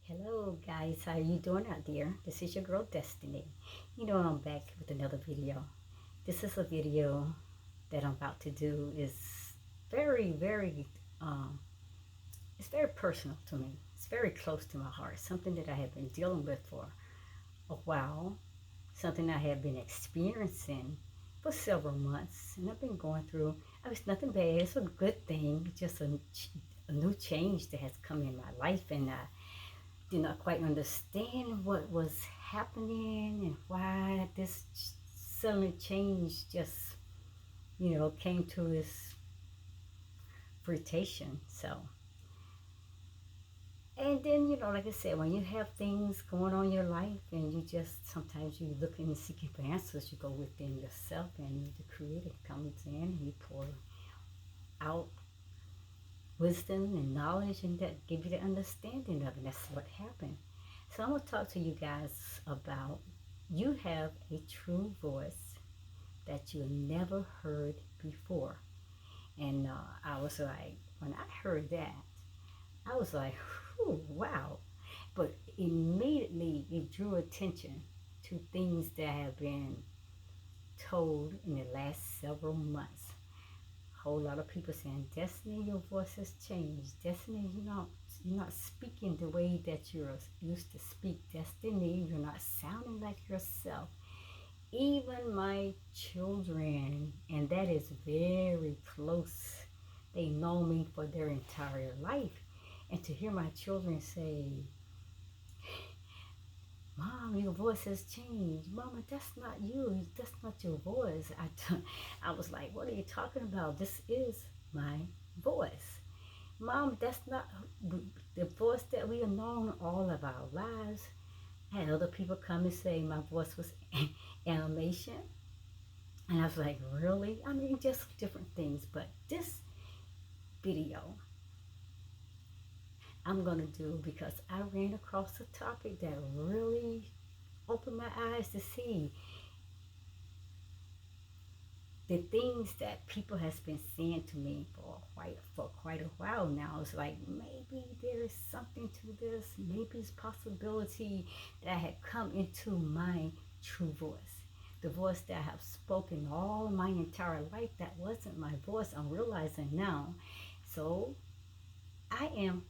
Hello guys, how you doing out there? This is your girl Destiny. I'm back with another video. This is a video that I'm about to do is very, very, um, it's very personal to me. It's very close to my heart. Something that I have been dealing with for a while. Something I have been experiencing for several months, and I've been going through. It's nothing bad. It's a good thing. Just a new change that has come in my life, and did not quite understand what was happening and why this sudden change just, came to its fruition. So, and then, like I said, when you have things going on in your life and you just, sometimes you looking and seeking for answers, you go within yourself and the Creator comes in and you pour out wisdom and knowledge and that give you the understanding of it. That's what happened. So I'm going to talk to you guys about you have a true voice that you never heard before. And I was like, when I heard that, I was like, wow. But immediately it drew attention to things that have been told in the last several months. A whole lot of people saying, Destiny, your voice has changed. Destiny, you're not speaking the way that you're used to speak. Destiny, you're not sounding like yourself. Even my children, and that is very close. They know me for their entire life. And to hear my children say, Mom, your voice has changed. Mama, that's not you. That's not your voice. I was like, what are you talking about? This is my voice. Mom, that's not the voice that we have known all of our lives. I had other people come and say my voice was animation. And I was like, really? I mean, just different things. But this video I'm going to do because I ran across a topic that really opened my eyes to see the things that people has been saying to me for quite a while now. It's like maybe there is something to this. Maybe it's possibility that I had come into my true voice. The voice that I have spoken all my entire life, that wasn't my voice. I'm realizing now. So I am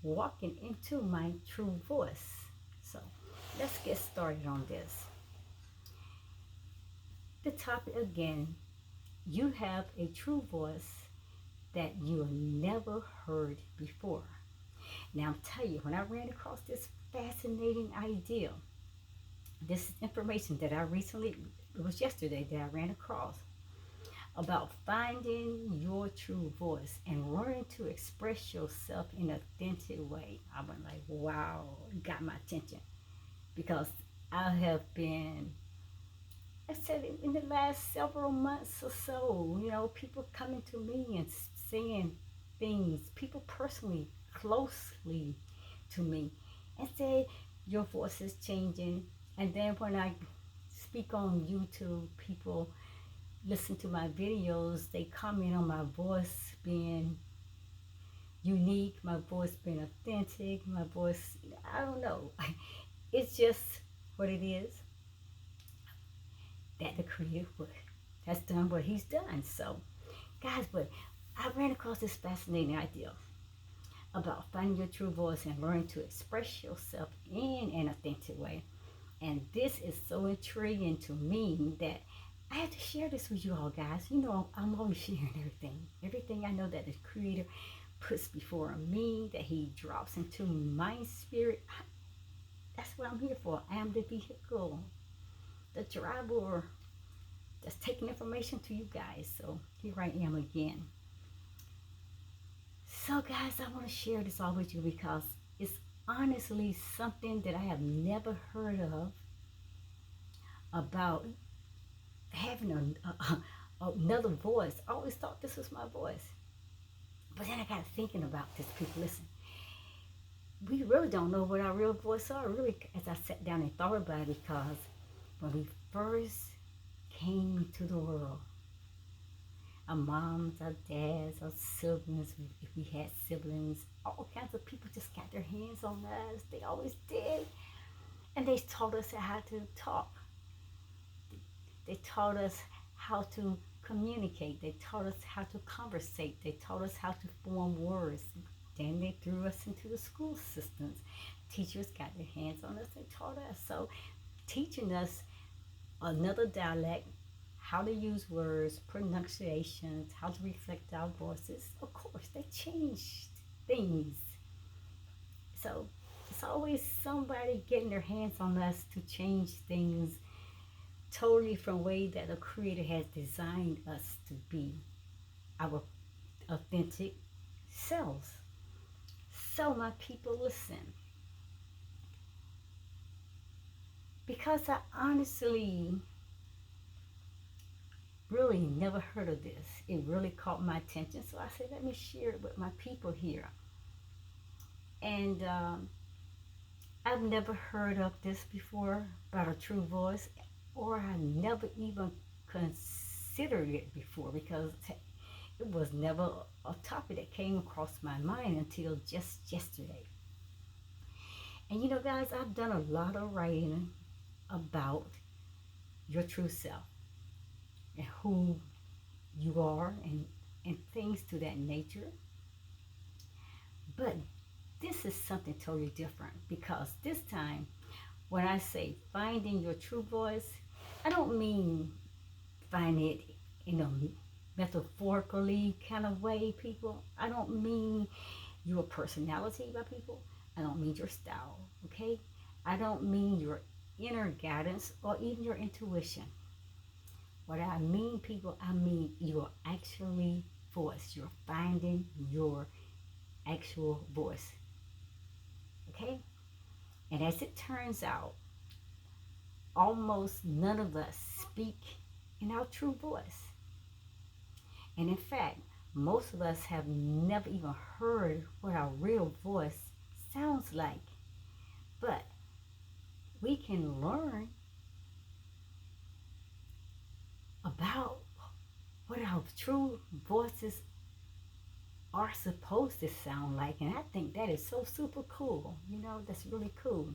walking into my true voice. So let's get started on this. The topic again, you have a true voice that you never heard before. Now I'm telling you, when I ran across this fascinating idea, this information that I recently, it was yesterday that I ran across, about finding your true voice and learning to express yourself in an authentic way. I went like, wow, it got my attention because I have been, I said in the last several months or so, people coming to me and saying things, people personally, closely to me, and say, your voice is changing. And then when I speak on YouTube, people listen to my videos, they comment on my voice being unique, my voice being authentic, my voice, I don't know. It's just what it is that the Creator has done what He's done. So, guys, but I ran across this fascinating idea about finding your true voice and learning to express yourself in an authentic way. And this is so intriguing to me that I had to share this with you all, guys. I'm always sharing everything I know that the Creator puts before me, that He drops into my spirit. That's what I'm here for. I am the vehicle, the driver that's taking information to you guys. So here I am again. So guys, I want to share this all with you because it's honestly something that I have never heard of, about having another voice. I always thought this was my voice. But then I got thinking about this. People, listen, we really don't know what our real voice are, really, as I sat down and thought about it, because when we first came into the world, Our moms, our dads, our siblings, if we had siblings, all kinds of people just got their hands on us. They always did. And they taught us how to talk. They taught us how to communicate. They taught us how to conversate. They taught us how to form words. Then they threw us into the school systems. Teachers got their hands on us. They taught us. So teaching us another dialect, how to use words, pronunciations, how to reflect our voices. Of course, they changed things. So it's always somebody getting their hands on us to change things totally from the way that the Creator has designed us to be, our authentic selves. So my people, listen. Because I honestly really never heard of this. It really caught my attention. So I said, let me share it with my people here. And I've never heard of this before about a true voice, or I never even considered it before because it was never a topic that came across my mind until just yesterday. And you know, guys, I've done a lot of writing about your true self and who you are and things to that nature. But this is something totally different because this time when I say finding your true voice, I don't mean find it in a metaphorically kind of way, people. I don't mean your personality, my people. I don't mean your style, okay? I don't mean your inner guidance or even your intuition. What I mean, people, I mean your actually voice. You're finding your actual voice, okay? And as it turns out, almost none of us speak in our true voice. And in fact, most of us have never even heard what our real voice sounds like. But we can learn about what our true voices are supposed to sound like. And I think that is so super cool. You know, that's really cool.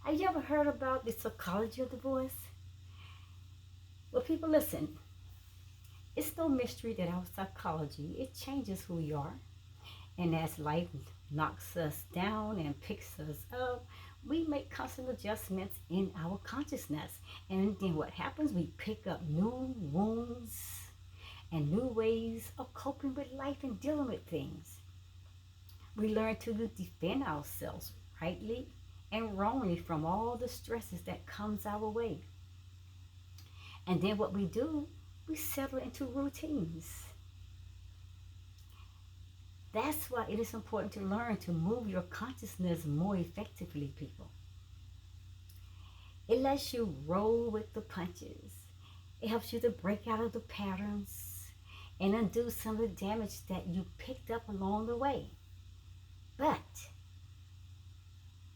Have you ever heard about the psychology of the voice? Well, people, listen. It's no mystery that our psychology, it changes who we are. And as life knocks us down and picks us up, we make constant adjustments in our consciousness. And then what happens? We pick up new wounds and new ways of coping with life and dealing with things. We learn to defend ourselves rightly and wrongly from all the stresses that comes our way. And then what we do, we settle into routines. That's why it is important to learn to move your consciousness more effectively, people. It lets you roll with the punches. It helps you to break out of the patterns and undo some of the damage that you picked up along the way. But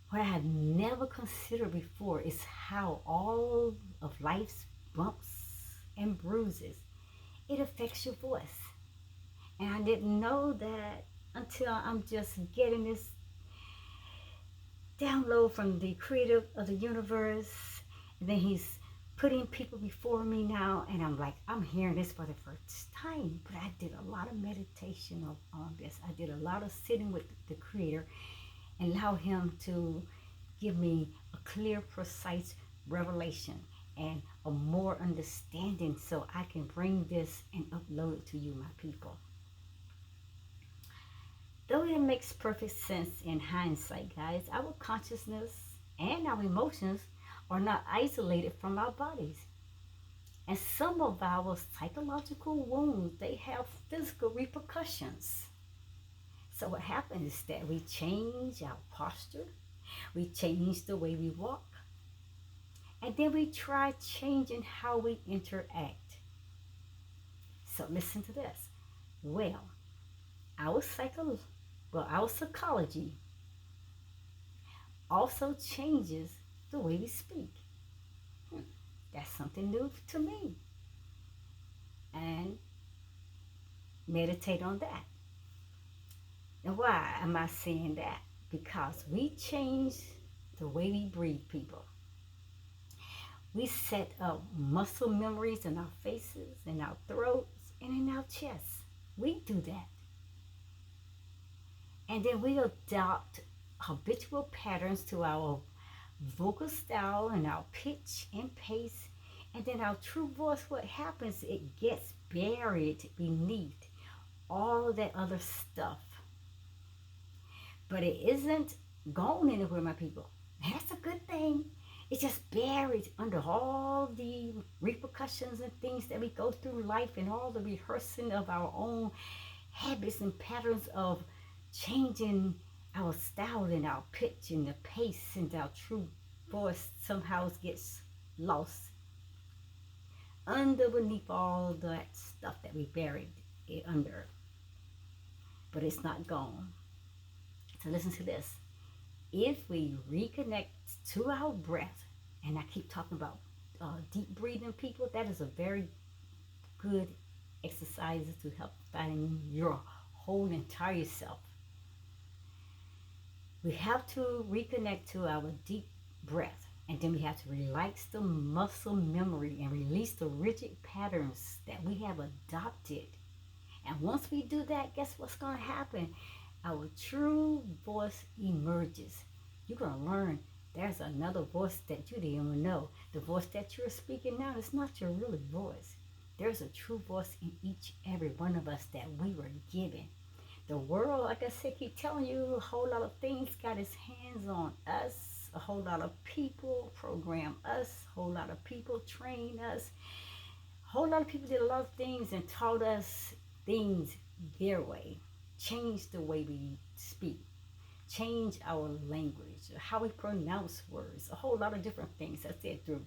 what I have never considered before is how all of life's bumps and bruises, it affects your voice. And I didn't know that until I'm just getting this download from the creator of the universe. And then he's putting people before me now. And I'm like, I'm hearing this for the first time. But I did a lot of meditation on this. I did a lot of sitting with the creator and allow him to give me a clear, precise revelation and a more understanding so I can bring this and upload it to you, my people. Though it makes perfect sense in hindsight, guys, our consciousness and our emotions are not isolated from our bodies. And some of our psychological wounds, they have physical repercussions. So what happens is that we change our posture, we change the way we walk, and then we try changing how we interact. So listen to this. Our psychology also changes the way we speak. That's something new to me. and meditate on that. And why am I saying that? Because we change the way we breathe, people. We set up muscle memories in our faces, in our throats, and in our chests. We do that. And then we adopt habitual patterns to our vocal style and our pitch and pace. And then our true voice, what happens, it gets buried beneath all that other stuff. But it isn't gone anywhere, my people. That's a good thing. It's just buried under all the repercussions and things that we go through life and all the rehearsing of our own habits and patterns of changing our style and our pitch and the pace, and our true voice somehow gets lost underneath all that stuff that we buried it under. But it's not gone. So listen to this. If we reconnect to our breath, and I keep talking about deep breathing, people, that is a very good exercise to help find your whole entire self. We have to reconnect to our deep breath, and then we have to relax the muscle memory and release the rigid patterns that we have adopted. And once we do that, guess what's going to happen? Our true voice emerges. You're going to learn there's another voice that you didn't even know. The voice that you're speaking now is not your real voice. There's a true voice in each every one of us that we were given. The world, like I said, keep telling you a whole lot of things, got its hands on us. A whole lot of people program us. A whole lot of people train us. A whole lot of people did a lot of things and taught us things their way. Change the way we speak. Change our language, how we pronounce words. A whole lot of different things. I said through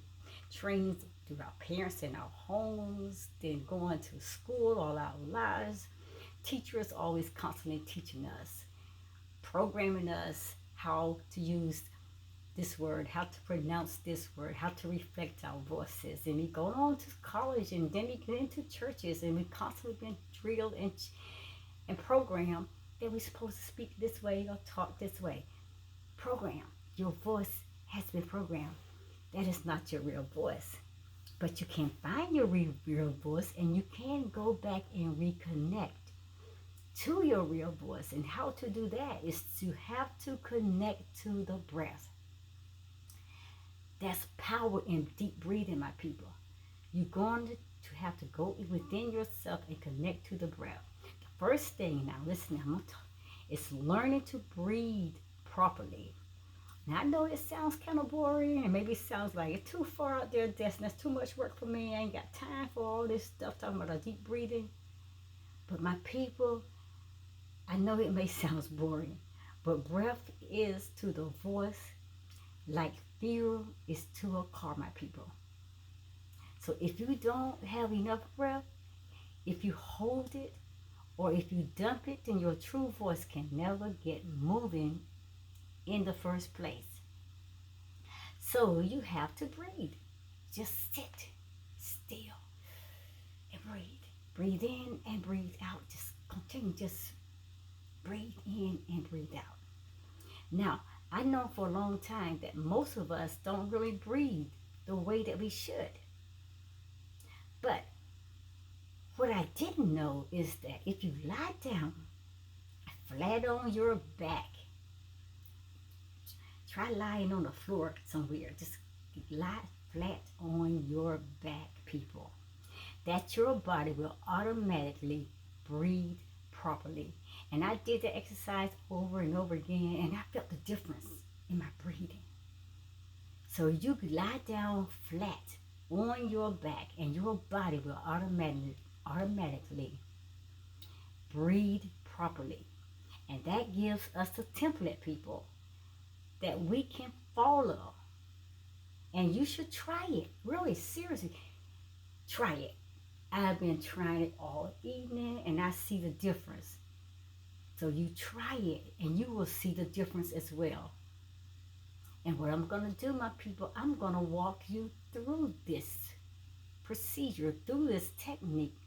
trainings, through our parents in our homes, then going to school all our lives. Teachers always constantly teaching us, programming us how to use this word, how to pronounce this word, how to reflect our voices. And we go on to college, and then we get into churches, and we constantly been drilled and programmed that we're supposed to speak this way or talk this way. Program. Your voice has been programmed. That is not your real voice. But you can find your real voice, and you can go back and reconnect to your real voice. And how to do that is to have to connect to the breath. That's power in deep breathing, my people. You're going to have to go within yourself and connect to the breath. The first thing, now listen, is learning to breathe properly. Now I know it sounds kind of boring, and maybe it sounds like it's too far out there, Destin. That's too much work for me. I ain't got time for all this stuff talking about deep breathing. But my people, I know it may sound boring, but breath is to the voice like fuel is to a car, my people. So if you don't have enough breath, if you hold it, or if you dump it, then your true voice can never get moving in the first place. So you have to breathe. Just sit still and breathe. Breathe in and breathe out. Just continue. Just breathe in and breathe out. Now, I know for a long time that most of us don't really breathe the way that we should. But what I didn't know is that if you lie down flat on your back, try lying on the floor somewhere. Just lie flat on your back, people. That your body will automatically breathe properly. And I did the exercise over and over again, and I felt the difference in my breathing. So you lie down flat on your back, and your body will automatically breathe properly. And that gives us a template, people, that we can follow. And you should try it. Really, seriously, try it. I've been trying it all evening, and I see the difference. So you try it, and you will see the difference as well. And what I'm going to do, my people, I'm going to walk you through this procedure, through this technique,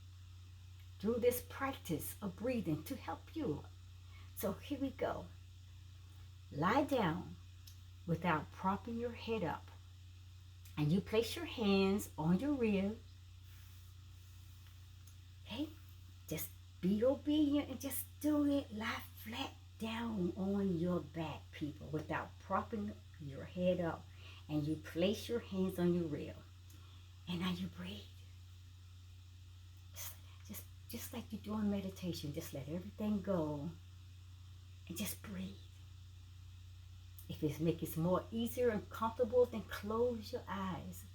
through this practice of breathing to help you. So here we go. Lie down without propping your head up. And you place your hands on your ribs. Okay? Just be obedient and just do it. Lie flat down on your back, people, without propping your head up. And you place your hands on your rib. And now you breathe. Just like you do in meditation. Just let everything go. And just breathe. If it makes it more easier and comfortable, then close your eyes.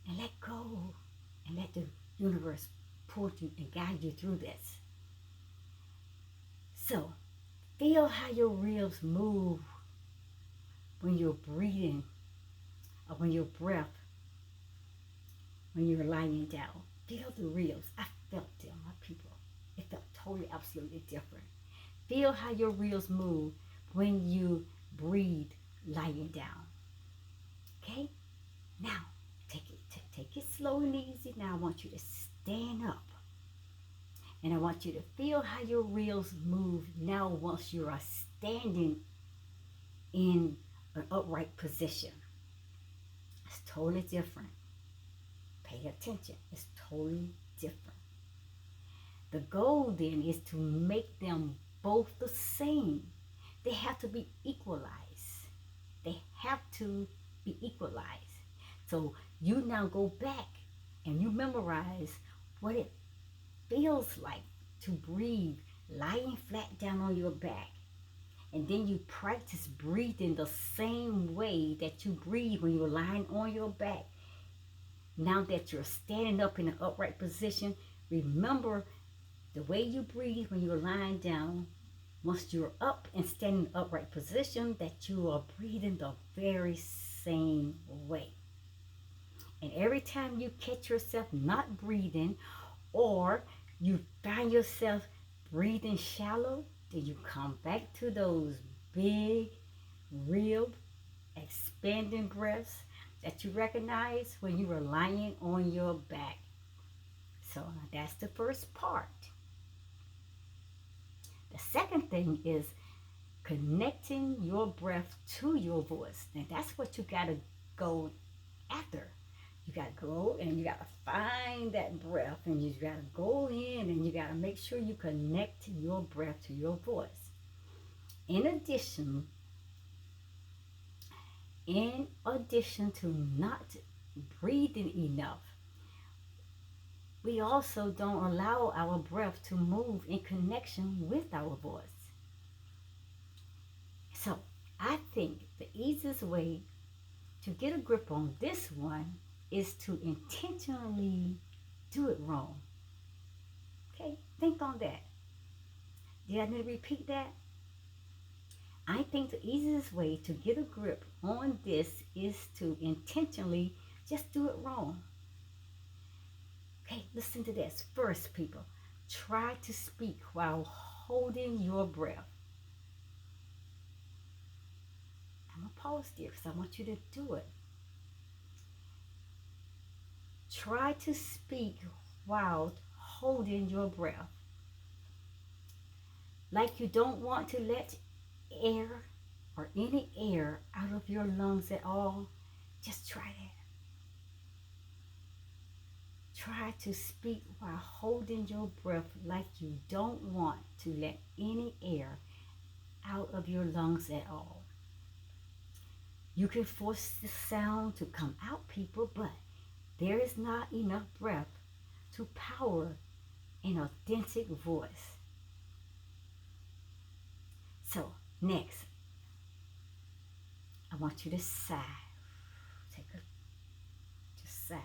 And let go. And let the universe pull you and guide you through this. So, feel how your ribs move when you're breathing, or when your breath, when you're lying down. Feel the ribs. I felt them, my people. It felt totally, absolutely different. Feel how your ribs move when you breathe lying down. Okay? Now, take it slow and easy. Now I want you to stand up. And I want you to feel how your ribs move now once you are standing in an upright position. It's totally different. Pay attention. It's totally different. The goal then is to make them both the same. They have to be equalized. They have to be equalized. So you now go back and you memorize what it feels like to breathe lying flat down on your back. And then you practice breathing the same way that you breathe when you're lying on your back. Now that you're standing up in an upright position, remember the way you breathe when you're lying down. Once you're up and standing in upright position, that you are breathing the very same way. And every time you catch yourself not breathing, or you find yourself breathing shallow, then you come back to those big, rib, expanding breaths that you recognize when you were lying on your back. So that's the first part. The second thing is connecting your breath to your voice. And that's what you got to go after. You got to go and you got to find that breath, and you got to go in and you got to make sure you connect your breath to your voice. In addition to not breathing enough, we also don't allow our breath to move in connection with our voice. So I think the easiest way to get a grip on this one is to intentionally do it wrong. Okay, think on that. Did I need to repeat that? I think the easiest way to get a grip on this is to intentionally just do it wrong. Okay, listen to this. First, people, try to speak while holding your breath. I'm going to pause there because I want you to do it. Try to speak while holding your breath. Like you don't want to let air or any air out of your lungs at all. Just try that. Try to speak while holding your breath like you don't want to let any air out of your lungs at all. You can force the sound to come out, people, but there is not enough breath to power an authentic voice. So, next, I want you to sigh. Just sigh.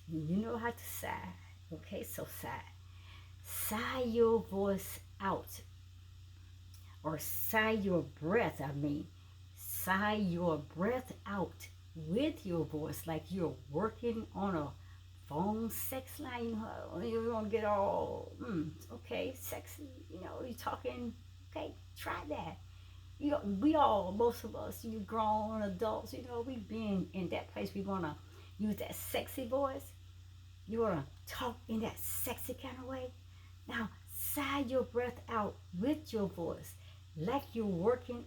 You know how to sigh. Okay, so sigh. Sigh your voice out. Or sigh your breath, Sigh your breath out with your voice like you're working on a phone sex line. You don't get all, okay, sexy, you're talking, okay, try that. Most of us, you grown adults, we've been in that place. We want to use that sexy voice. You want to talk in that sexy kind of way. Now, sigh your breath out with your voice like you're working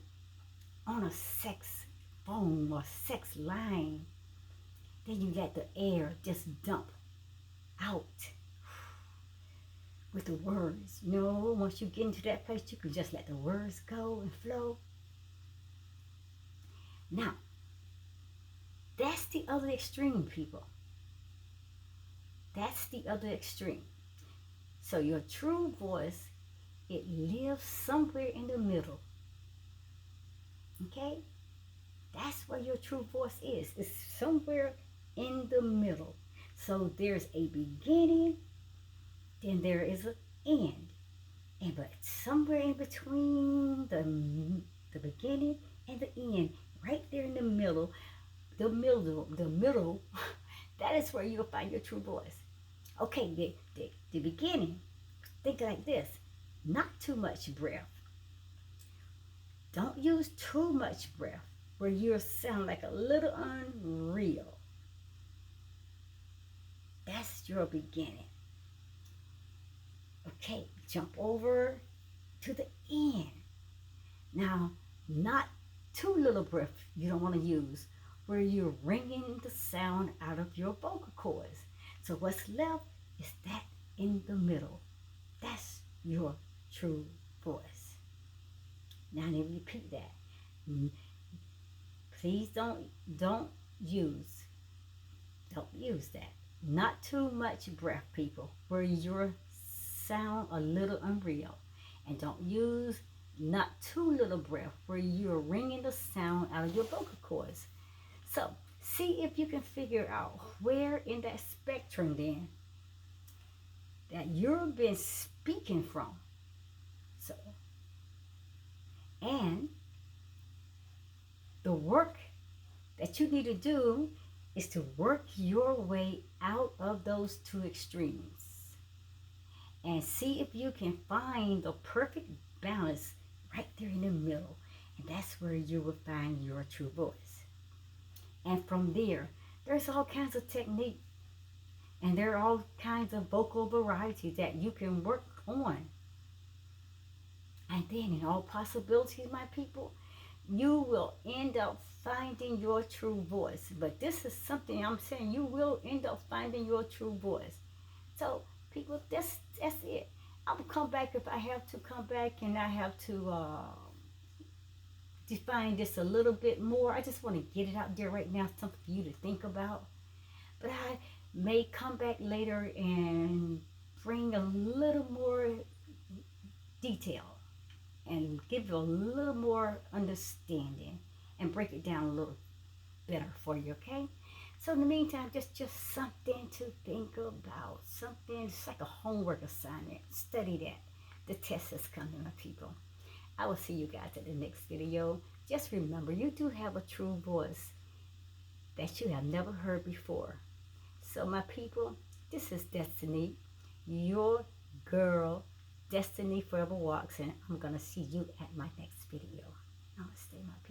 on a sex phone or sex line. Then you let the air just dump out with the words. You know, once you get into that place, you can just let the words go and flow. Now, that's the other extreme, people. That's the other extreme. So your true voice, it lives somewhere in the middle. Okay? That's where your true voice is. It's somewhere in the middle. So there's a beginning, then there is an end. And but somewhere in between the beginning and the end, right there in the middle, that is where you'll find your true voice. Okay, the beginning, think like this. Not too much breath. Don't use too much breath where you sound like a little unreal. That's your beginning. Okay, jump over to the end. Now, not too little breath you don't want to use where you're wringing the sound out of your vocal cords. So what's left is that in the middle. That's your true voice. Now let me repeat that. Please don't use that. Not too much breath, people, where your sound a little unreal. And don't use not too little breath where you're wringing the sound out of your vocal cords. So see if you can figure out where in that spectrum then that you've been speaking from. So, and the work that you need to do is to work your way out of those two extremes and see if you can find the perfect balance right there in the middle. And that's where you will find your true voice. And from there, there's all kinds of technique and there are all kinds of vocal varieties that you can work on. And then in all possibilities, my people, you will end up finding your true voice. But this is something I'm saying, you will end up finding your true voice. So people, that's it. I'll come back if I have to come back and I have to define this a little bit more. I just want to get it out there right now, something for you to think about. But I may come back later and bring a little more detail and give you a little more understanding and break it down a little better for you, okay? So in the meantime, just something to think about. Something, it's like a homework assignment. Study that. The test is coming, my people. I will see you guys at the next video. Just remember, you do have a true voice that you have never heard before. So my people, this is Destiny, your girl, Destiny Forever Walks, and I'm going to see you at my next video. Namaste, my people.